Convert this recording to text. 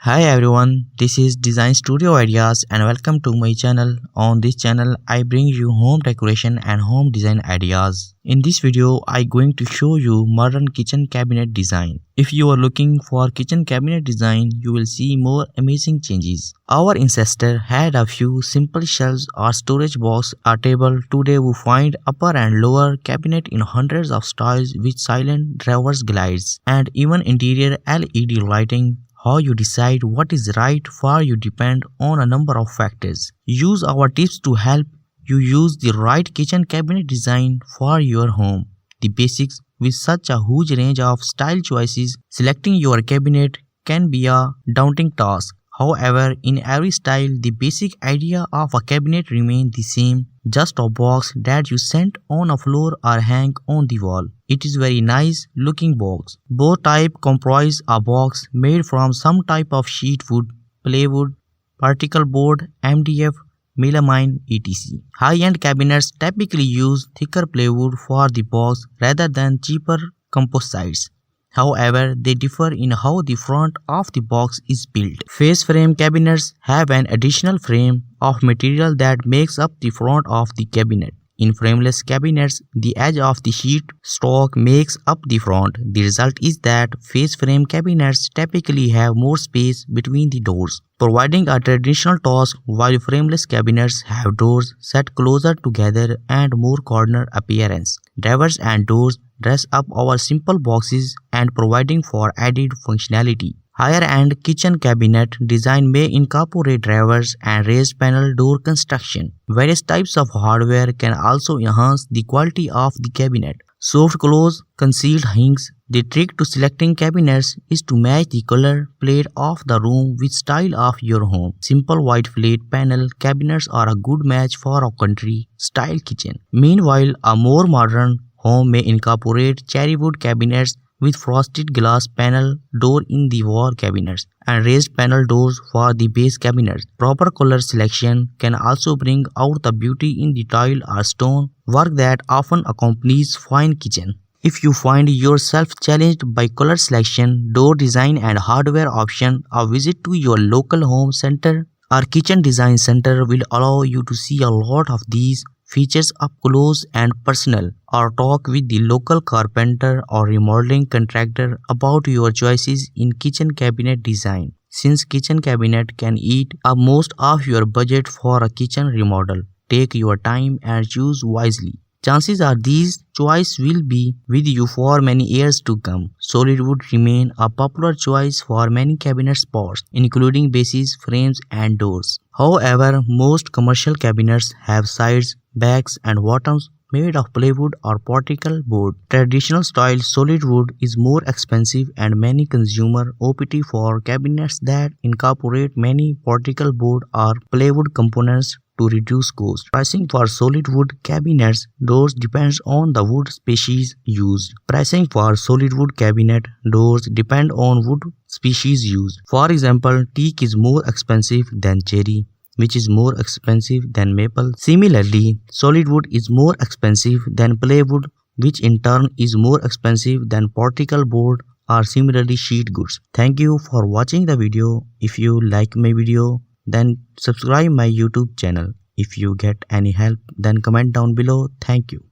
Hi everyone, this is Design Studio Ideas and welcome to my channel. On this channel, I bring you home decoration and home design ideas. In this video, I going to show you modern kitchen cabinet design. If you are looking for kitchen cabinet design, you will see more amazing changes. Our ancestor had a few simple shelves or storage box or table. Today we find upper and lower cabinet in hundreds of styles with silent drivers glides and even interior LED lighting. How you decide what is right for you depend on a number of factors. Use our tips to help you use the right kitchen cabinet design for your home. The basics. With such a huge range of style choices, selecting your cabinet can be a daunting task. However, in every style, the basic idea of a cabinet remains the same, just a box that you set on a floor or hang on the wall. It is very nice looking box. Both types comprise a box made from some type of sheet wood, plywood, particle board, MDF, melamine, etc. High-end cabinets typically use thicker plywood for the box rather than cheaper composites. However, they differ in how the front of the box is built. Face frame cabinets have an additional frame of material that makes up the front of the cabinet. In frameless cabinets, the edge of the sheet stock makes up the front. The result is that face frame cabinets typically have more space between the doors, providing a traditional task, while frameless cabinets have doors set closer together and more corner appearance. Drivers and doors dress up our simple boxes and providing for added functionality. Higher-end kitchen cabinet design may incorporate drivers and raised panel door construction. Various types of hardware can also enhance the quality of the cabinet. Soft close, concealed hinges. The trick to selecting cabinets is to match the color palette of the room with style of your home. Simple white flat panel cabinets are a good match for a country-style kitchen. Meanwhile, a more modern home may incorporate cherry wood cabinets with frosted glass panel door in the wall cabinets and raised panel doors for the base cabinets. Proper color selection can also bring out the beauty in the tile or stone work that often accompanies fine kitchen. If you find yourself challenged by color selection, door design and hardware option, a visit to your local home center or kitchen design center will allow you to see a lot of these features up close and personal, or talk with the local carpenter or remodeling contractor about your choices in kitchen cabinet design. Since kitchen cabinet can eat up most of your budget for a kitchen remodel, take your time and choose wisely. Chances are these choices will be with you for many years to come. Solid wood remain a popular choice for many cabinet spots, including bases, frames, and doors. However, most commercial cabinets have sides, backs, and bottoms made of plywood or particle board. Traditional style solid wood is more expensive and many consumer opt for cabinets that incorporate many particle board or plywood components to reduce cost. Pricing for solid wood cabinets doors depends on the wood species used. Pricing for solid wood cabinet doors depend on wood species used. For example, teak is more expensive than cherry, which is more expensive than maple. Similarly, solid wood is more expensive than plywood, which in turn is more expensive than particle board or similarly sheet goods. Thank you for watching the video. If you like my video, then subscribe my YouTube channel. If you get any help, then comment down below. Thank you.